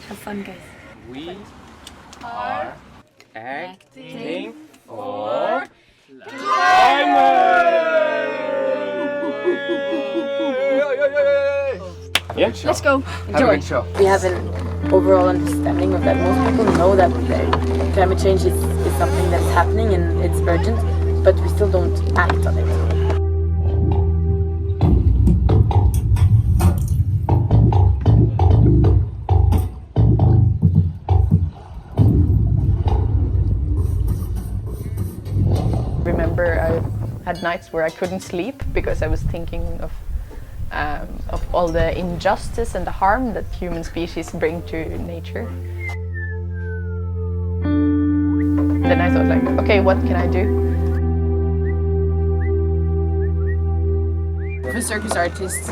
Have fun, guys. We are acting for climate! Yeah, let's go. Enjoy. We have an overall understanding of that. Most people know that climate change is something that's happening and it's urgent, but we still don't act on it. I remember I had nights where I couldn't sleep because I was thinking of all the injustice and the harm that human species bring to nature. Then I thought, like, okay, what can I do? For circus artists,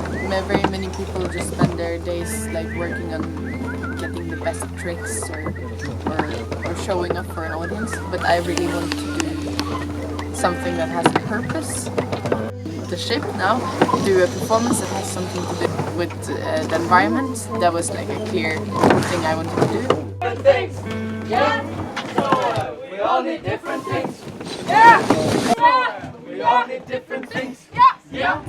very many people just spend their days like working on getting the best tricks or showing off for an audience. But I really want to do something that has a purpose. The ship now, do a performance that has something to do with the environment. That was like a clear thing I wanted to do. Different things, yeah. We all need different things, yeah. We all need different things, yeah.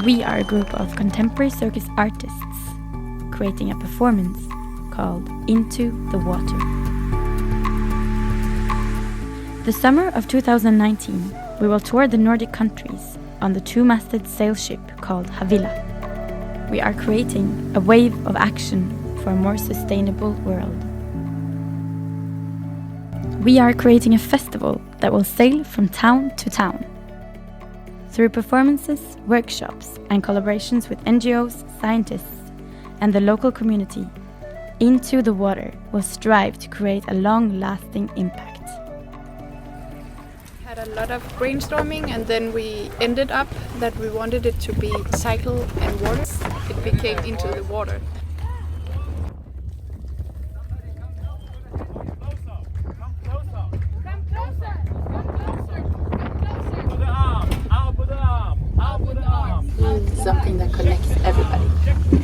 We are a group of contemporary circus artists creating a performance called Into the Water. The summer of 2019, we will tour the Nordic countries on the two-masted sail ship called Havila. We are creating a wave of action for a more sustainable world. We are creating a festival that will sail from town to town. Through performances, workshops, and collaborations with NGOs, scientists, and the local community, Into the Water will strive to create a long-lasting impact. Had a lot of brainstorming, and then we ended up that we wanted it to be cycle and water. It became Into the Water. Something that connects everybody.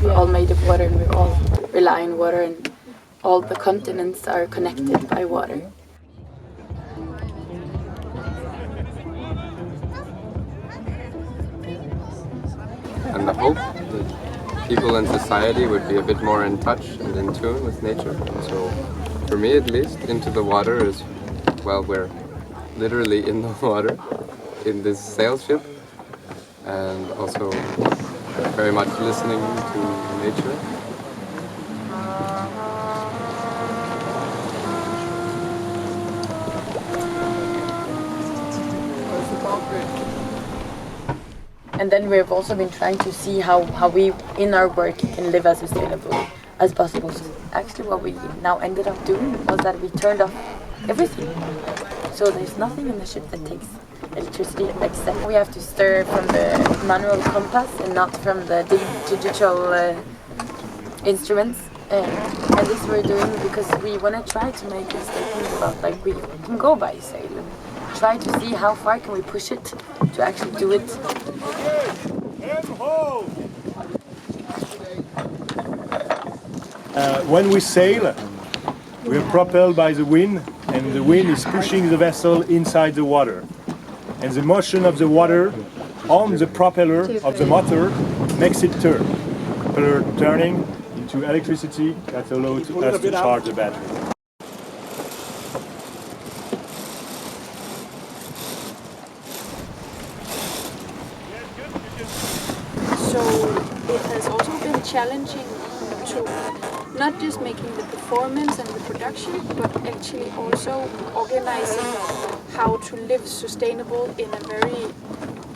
We're all made of water and we all rely on water, and all the continents are connected by water. And I hope that people in society would be a bit more in touch and in tune with nature. So for me at least, Into the Water is, well, we're literally in the water in this sail ship, and also very much listening to nature. And then we've also been trying to see how we, in our work, can live as sustainably as possible. So actually what we now ended up doing was that we turned off everything. So there's nothing in the ship that takes electricity except we have to stir from the manual compass and not from the digital instruments. And this we're doing because we want to try to make a statement about, like, we can go by sail and try to see how far can we push it to actually do it. When we sail, we are propelled by the wind, and the wind is pushing the vessel inside the water. And the motion of the water on the propeller of the motor makes it turn. Propeller turning into electricity that allows us to charge the battery. So it has also been challenging to not just making the performance and the production, but actually also organizing how to live sustainable in a very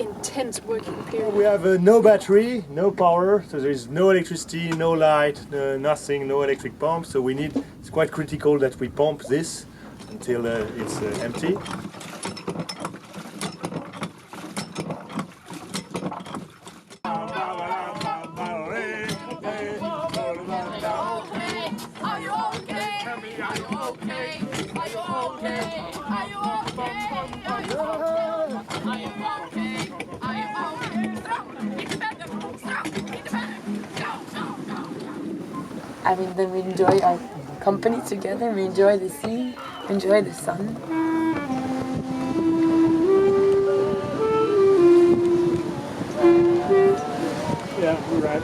intense working period. We have no battery, no power, so there is no electricity, no light, nothing, no electric pump. So we need, it's quite critical that we pump this until it's empty. I mean, then we enjoy our company together, we enjoy the sea, we enjoy the sun. Yeah, you're right.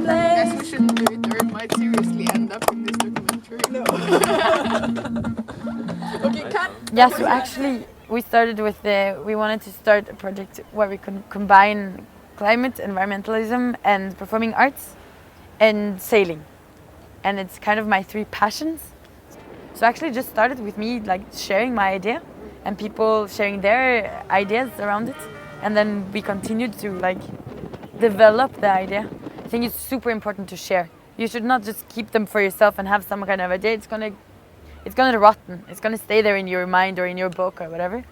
Guess we shouldn't do it or it might seriously end up in this documentary. No. Okay, cut! Yeah, so actually we started with we wanted to start a project where we could combine climate, environmentalism and performing arts and sailing. And it's kind of my 3 passions. So actually it just started with me like sharing my idea and people sharing their ideas around it. And then we continued to like develop the idea. I think it's super important to share. You should not just keep them for yourself and have some kind of idea. It's gonna rotten. It's gonna stay there in your mind or in your book or whatever.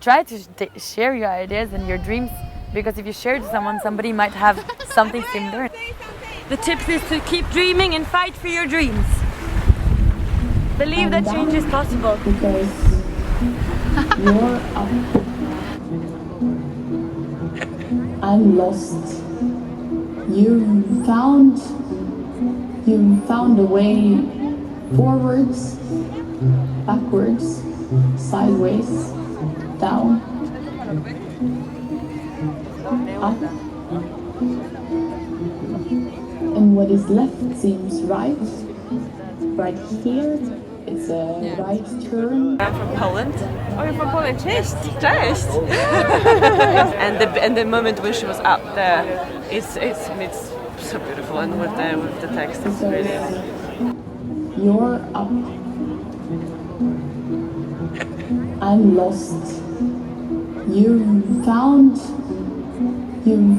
Try to share your ideas and your dreams, because if you share it to someone, somebody might have something similar. The tip is to keep dreaming and fight for your dreams. Believe that change is possible. Because you're up. I'm lost. You found a way forwards, backwards, sideways, down, up. And what is left seems right. Right here, it's a right turn. I'm from Poland. Oh, you're from Poland? Cześć! Cześć! and the moment when she was up there, it's so beautiful, and with the text, it's really. You're up. I'm lost. You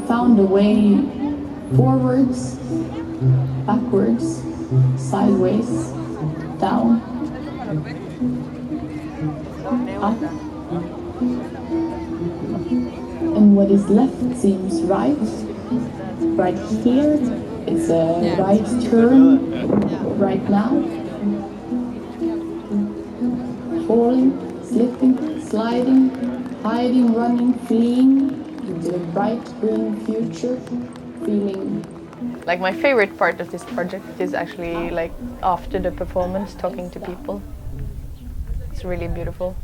found a way forwards, backwards, sideways, down, up. And what is left seems right. Right here, it's a right turn. Right now. Falling, slipping, sliding, hiding, running, fleeing into a bright green future, feeling. Like my favorite part of this project is actually like after the performance, talking to people. It's really beautiful.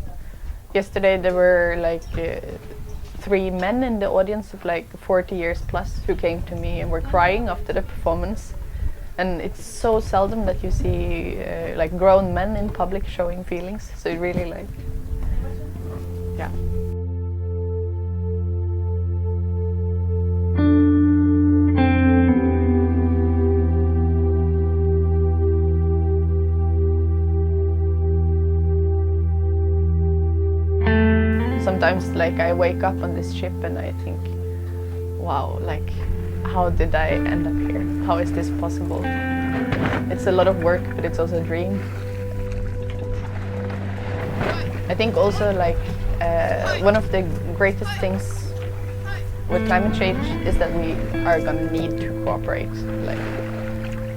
Yesterday there were like 3 men in the audience of like 40 years plus who came to me and were crying after the performance. And it's so seldom that you see like grown men in public showing feelings. So it really like, yeah. Sometimes like I wake up on this ship and I think, wow, like how did I end up here? How is this possible? It's a lot of work, but it's also a dream. I think also like one of the greatest things with climate change is that we are gonna need to cooperate, like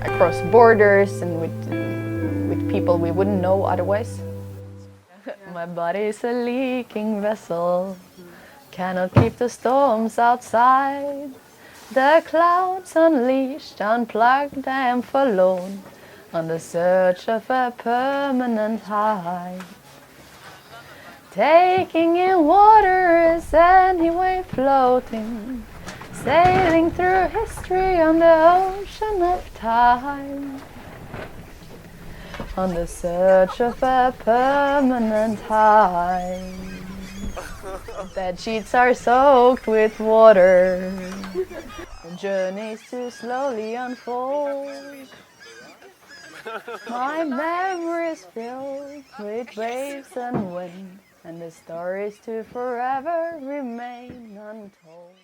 across borders and with people we wouldn't know otherwise. My body is a leaking vessel, cannot keep the storms outside. The clouds unleashed, unplugged, I am forlorn, on the search of a permanent high. Taking in water is anyway floating, sailing through history on the ocean of time. On the search of a permanent high. Bed sheets are soaked with water, the journeys too slowly unfold. My memories filled with waves and wind, and the stories to forever remain untold.